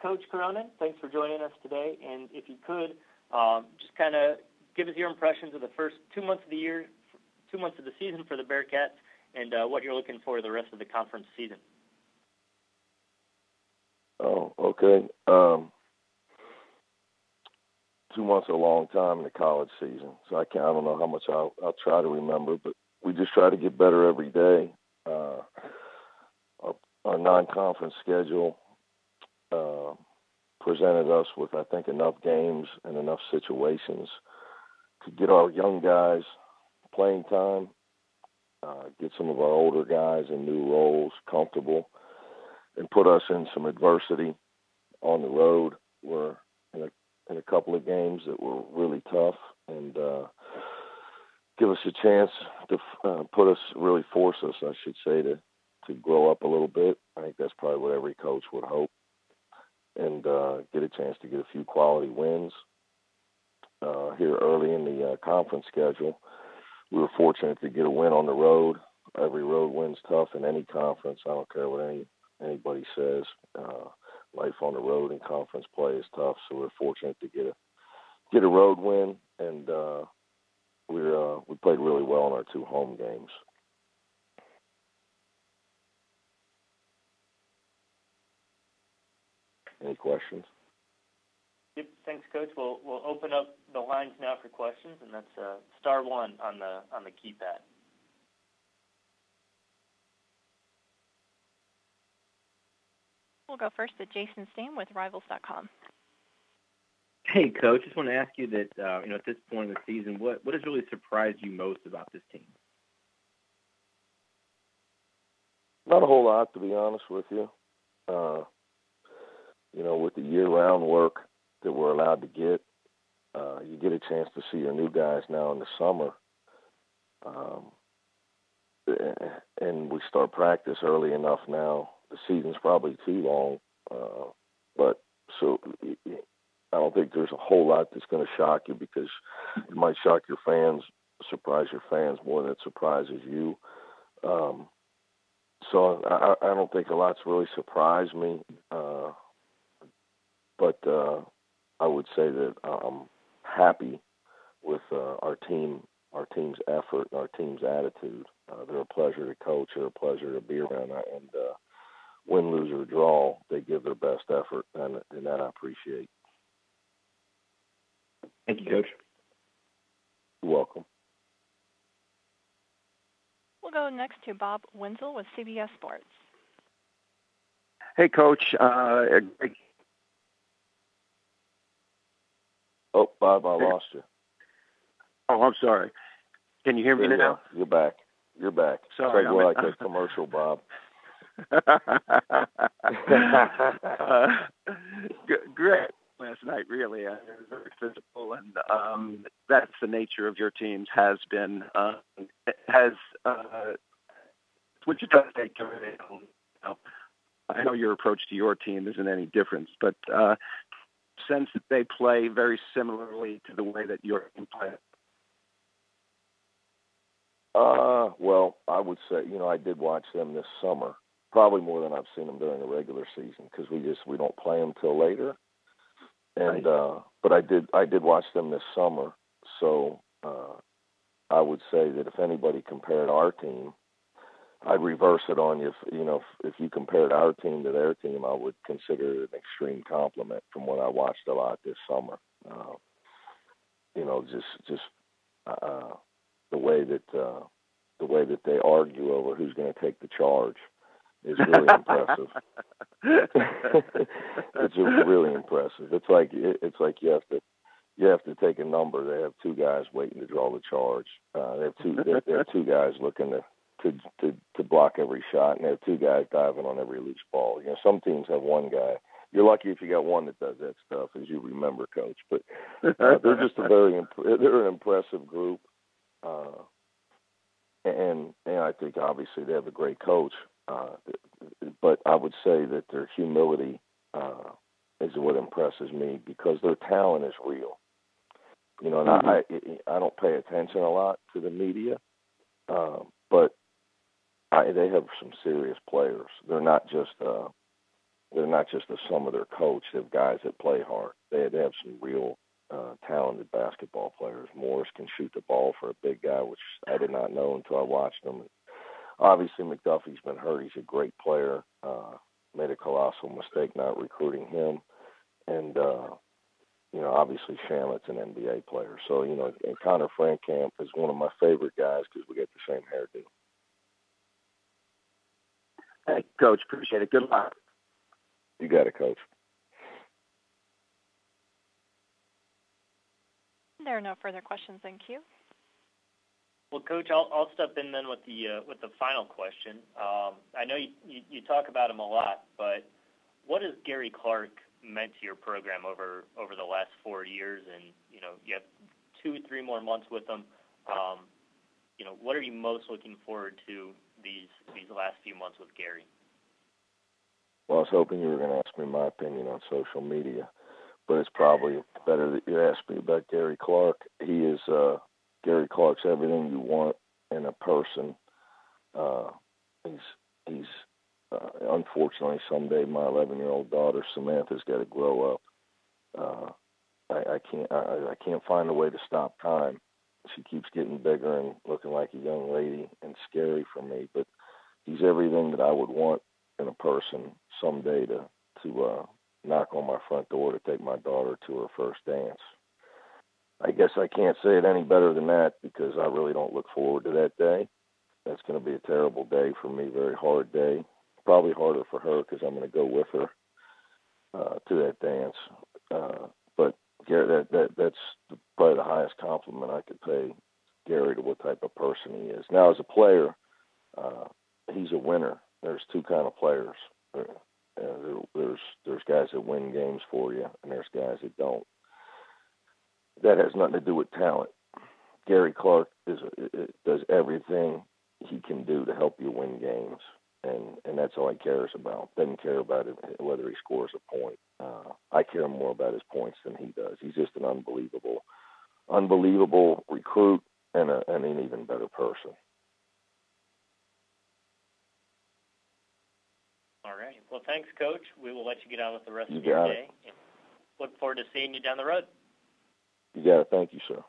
Coach Cronin, thanks for joining us today. And if you could, just kind of give us your impressions of the first 2 months of the year, 2 months of the season for the Bearcats, and what you're looking for the rest of the conference season. Oh, okay. 2 months is a long time in the college season, so I don't know how much I'll try to remember, but we just try to get better every day. Our non-conference schedule presented us with, I think, enough games and enough situations to get our young guys playing time, get some of our older guys in new roles comfortable, and put us in some adversity on the road. We're in a couple of games that were really tough, and give us a chance to really force us, I should say, to grow up a little bit. I think that's probably what every coach would hope, and get a chance to get a few quality wins here early in the conference schedule. We were fortunate to get a win on the road. Every road win's tough in any conference. I don't care what anybody says. Life on the road in conference play is tough, so we're fortunate to get a road win, and we played really well in our 2 home games. Any questions? Yep, thanks, Coach. We'll open up the lines now for questions, and that's *1 on the keypad. We'll go first to Jason Stam with Rivals.com. Hey, Coach. Just want to ask you that, at this point in the season, what has really surprised you most about this team? Not a whole lot, to be honest with you. With the year-round work that we're allowed to get, you get a chance to see your new guys now in the summer. And we start practice early enough now. The season's probably too long, but so I don't think there's a whole lot that's going to shock you, because it might shock your fans, surprise your fans more than it surprises you. So I don't think a lot's really surprised me, but I would say that I'm happy with our team's effort and our team's attitude. They're a pleasure to coach. They're a pleasure to be around, and win, lose, or draw, they give their best effort, and that I appreciate. Thank you, Coach. You're welcome. We'll go next to Bob Wenzel with CBS Sports. Hey, Coach. Oh, Bob, I lost you. Oh, I'm sorry. Can you hear me now? You're back. Sorry. It's like a commercial, Bob. Great last night, really. It was very physical, and that's the nature of your teams. What you try to take care of. I know your approach to your team isn't any different, but sense that they play very similarly to the way that your team plays. Well, I would say, I did watch them this summer, probably more than I've seen them during the regular season, because we don't play them till later. And right. But I did watch them this summer, so I would say that if anybody compared our team, I'd reverse it on you. If you compared our team to their team, I would consider it an extreme compliment from what I watched a lot this summer. The way that they argue over who's going to take the charge is really impressive. It's really impressive. It's like you have to take a number. They have 2 guys waiting to draw the charge. They have 2 guys looking to block every shot, and they have 2 guys diving on every loose ball. Some teams have 1 guy. You're lucky if you got 1 that does that stuff, as you remember, Coach. But they're just they're an impressive group. And I think obviously they have a great coach, but I would say that their humility is what impresses me, because their talent is real. And I don't pay attention a lot to the media, but they have some serious players. They're not just they're not just the sum of their coach. They have guys that play hard. They have some real talented basketball players. Morris can shoot the ball for a big guy, which I did not know until I watched him. Obviously, McDuffie's been hurt. He's a great player. Made a colossal mistake not recruiting him. And, obviously Shamit's an NBA player. So, and Connor Frankamp is one of my favorite guys because we get the same hairdo. Hey, Coach, appreciate it. Good luck. You got it, Coach. There are no further questions in queue. Well, Coach, I'll step in then with the final question. I know you talk about him a lot, but what has Gary Clark meant to your program over the last 4 years? And you have 2-3 more months with him. What are you most looking forward to these last few months with Gary? Well, I was hoping you were going to ask me my opinion on social media, but it's probably better that you ask me about Gary Clark. He is Gary Clark's everything you want in a person. He's unfortunately someday my 11-year-old daughter Samantha's got to grow up. I can't find a way to stop time. She keeps getting bigger and looking like a young lady and scary for me, but he's everything that I would want in a person someday to knock on my front door to take my daughter to her first dance. I guess I can't say it any better than that because I really don't look forward to that day. That's going to be a terrible day for me, very hard day. Probably harder for her because I'm going to go with her to that dance. But Gary, that's probably the highest compliment I could pay Gary to what type of person he is. Now, as a player, he's a winner. There's two kind of players. There's guys that win games for you, and there's guys that don't. That has nothing to do with talent. Gary Clark does everything he can do to help you win games, and that's all he cares about. Doesn't care about it, whether he scores a point. I care more about his points than he does. He's just an unbelievable recruit and an even better person. All right. Well, thanks, Coach. We will let you get on with the rest You of your got day. it. Look forward to seeing you down the road. You got it. Thank you, sir.